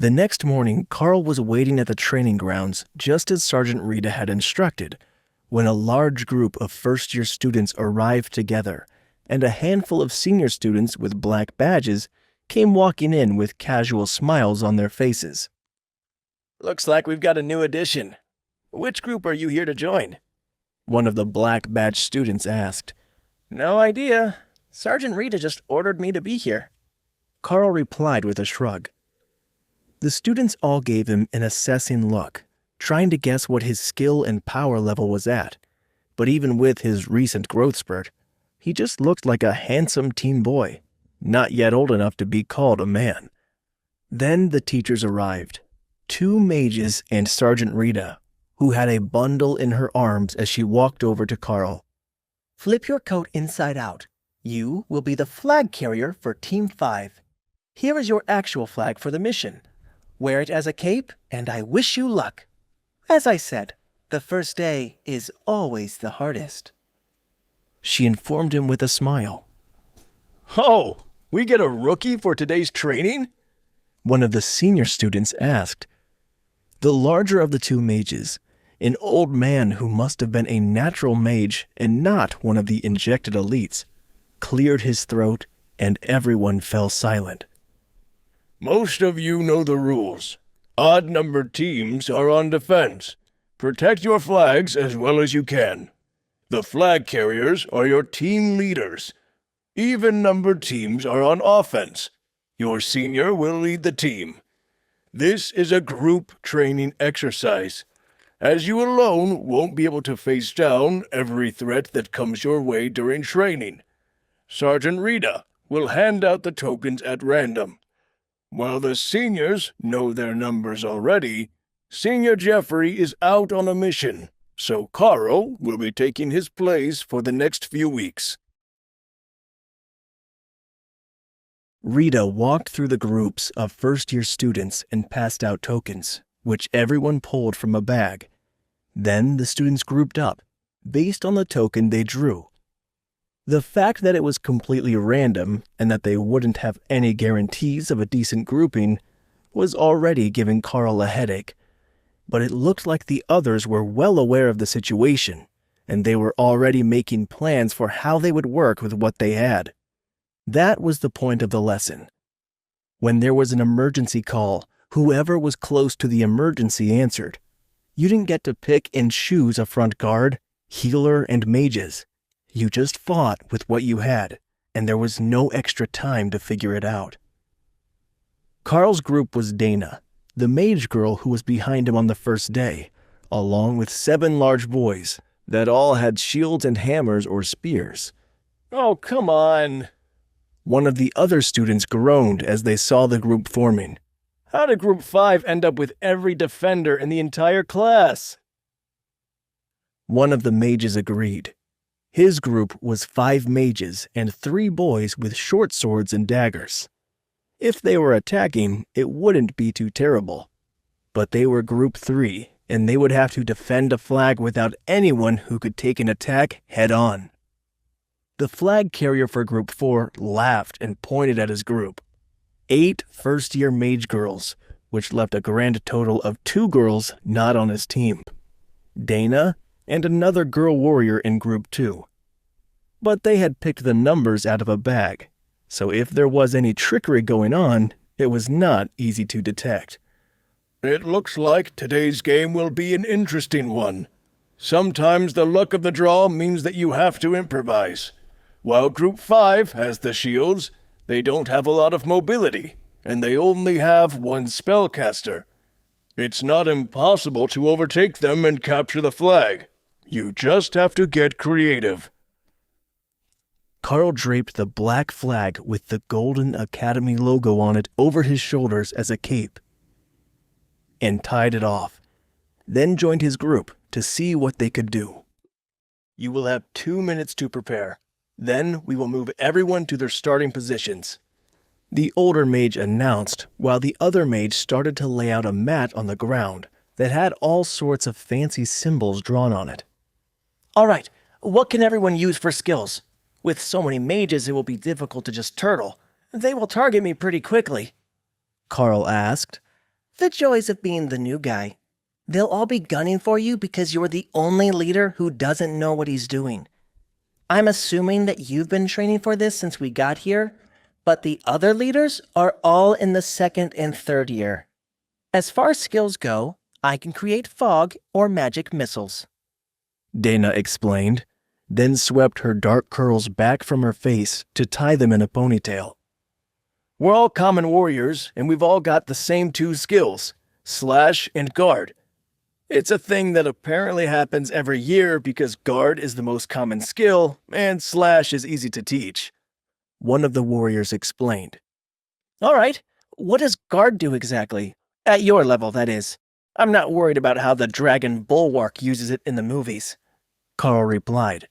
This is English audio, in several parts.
The next morning, Karl was waiting at the training grounds just as Sergeant Rita had instructed, when a large group of first-year students arrived together, and a handful of senior students with black badges came walking in with casual smiles on their faces. "Looks like we've got a new addition. Which group are you here to join?" one of the black badge students asked. "No idea. Sergeant Rita just ordered me to be here," Karl replied with a shrug. The students all gave him an assessing look, trying to guess what his skill and power level was at. But even with his recent growth spurt, he just looked like a handsome teen boy, not yet old enough to be called a man. Then the teachers arrived, 2 mages and Sergeant Rita, who had a bundle in her arms as she walked over to Karl. "Flip your coat inside out. You will be the flag carrier for Team 5. Here is your actual flag for the mission. Wear it as a cape, and I wish you luck. As I said, the first day is always the hardest," she informed him with a smile. "Oh, we get a rookie for today's training?" one of the senior students asked. The larger of the 2 mages, an old man who must have been a natural mage and not one of the injected elites, cleared his throat, and everyone fell silent. "Most of you know the rules. Odd-numbered teams are on defense. Protect your flags as well as you can. The flag carriers are your team leaders. Even-numbered teams are on offense. Your senior will lead the team. This is a group training exercise, as you alone won't be able to face down every threat that comes your way during training. Sergeant Rita will hand out the tokens at random. While the seniors know their numbers already, Senior Jeffrey is out on a mission, so Karl will be taking his place for the next few weeks." Rita walked through the groups of first-year students and passed out tokens, which everyone pulled from a bag. Then the students grouped up, based on the token they drew. The fact that it was completely random and that they wouldn't have any guarantees of a decent grouping was already giving Karl a headache. But it looked like the others were well aware of the situation, and they were already making plans for how they would work with what they had. That was the point of the lesson. When there was an emergency call, whoever was close to the emergency answered. You didn't get to pick and choose a front guard, healer, and mages. You just fought with what you had, and there was no extra time to figure it out. Karl's group was Dana, the mage girl who was behind him on the first day, along with 7 large boys that all had shields and hammers or spears. "Oh, come on." One of the other students groaned as they saw the group forming. "How did Group 5 end up with every defender in the entire class?" One of the mages agreed. His group was 5 mages and 3 boys with short swords and daggers. If they were attacking, it wouldn't be too terrible. But they were Group 3, and they would have to defend a flag without anyone who could take an attack head-on. The flag carrier for Group 4 laughed and pointed at his group. 8 first-year mage girls, which left a grand total of 2 girls not on his team. Dana and another girl warrior in Group 2. But they had picked the numbers out of a bag, so if there was any trickery going on, it was not easy to detect. "It looks like today's game will be an interesting one. Sometimes the luck of the draw means that you have to improvise. While Group 5 has the shields, they don't have a lot of mobility, and they only have 1 spellcaster. It's not impossible to overtake them and capture the flag. You just have to get creative." Karl draped the black flag with the Golden Academy logo on it over his shoulders as a cape and tied it off, then joined his group to see what they could do. "You will have 2 minutes to prepare. Then we will move everyone to their starting positions," the older mage announced, while the other mage started to lay out a mat on the ground that had all sorts of fancy symbols drawn on it. "All right, what can everyone use for skills? With so many mages, it will be difficult to just turtle. They will target me pretty quickly," Karl asked. The joys of being the new guy. They'll all be gunning for you because you're the only leader who doesn't know what he's doing. I'm assuming that you've been training for this since we got here, but the other leaders are all in the 2nd and 3rd year. As far as skills go, I can create fog or magic missiles. Dana explained, then swept her dark curls back from her face to tie them in a ponytail. We're all common warriors, and we've all got the same 2 skills, slash and guard. It's a thing that apparently happens every year because guard is the most common skill, and slash is easy to teach. One of the warriors explained. All right, what does guard do exactly? At your level, that is. I'm not worried about how the dragon bulwark uses it in the movies. Karl replied.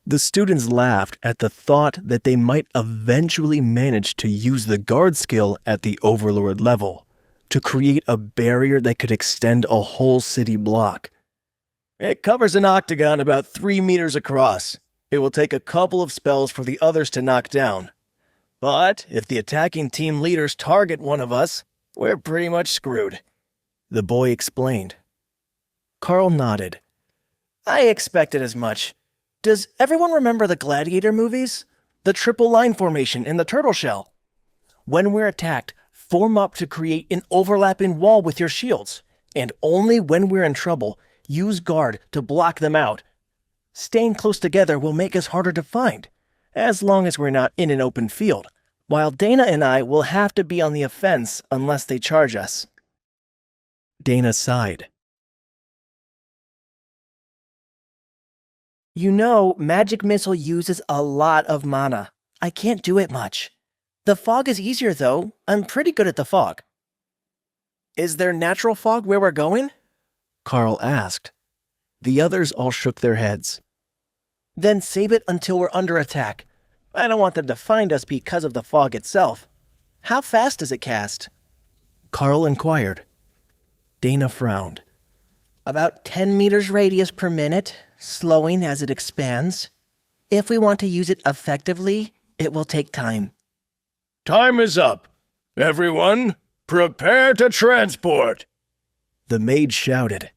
The students laughed at the thought that they might eventually manage to use the guard skill at the overlord level to create a barrier that could extend a whole city block. It covers an octagon about 3 meters across. It will take a couple of spells for the others to knock down. But if the attacking team leaders target one of us, we're pretty much screwed. The boy explained. Karl nodded. I expected as much. Does everyone remember the Gladiator movies? The triple line formation in the turtle shell? When we're attacked, form up to create an overlapping wall with your shields, and only when we're in trouble, use guard to block them out. Staying close together will make us harder to find, as long as we're not in an open field, while Dana and I will have to be on the offense unless they charge us. Dana sighed. You know, magic missile uses a lot of mana. I can't do it much. The fog is easier though. I'm pretty good at the fog. Is there natural fog where we're going? Karl asked. The others all shook their heads. Then save it until we're under attack. I don't want them to find us because of the fog itself. How fast does it cast? Karl inquired. Dana frowned. About 10 meters radius per minute, slowing as it expands. If we want to use it effectively, it will take time. Time is up. Everyone, prepare to transport. The mage shouted.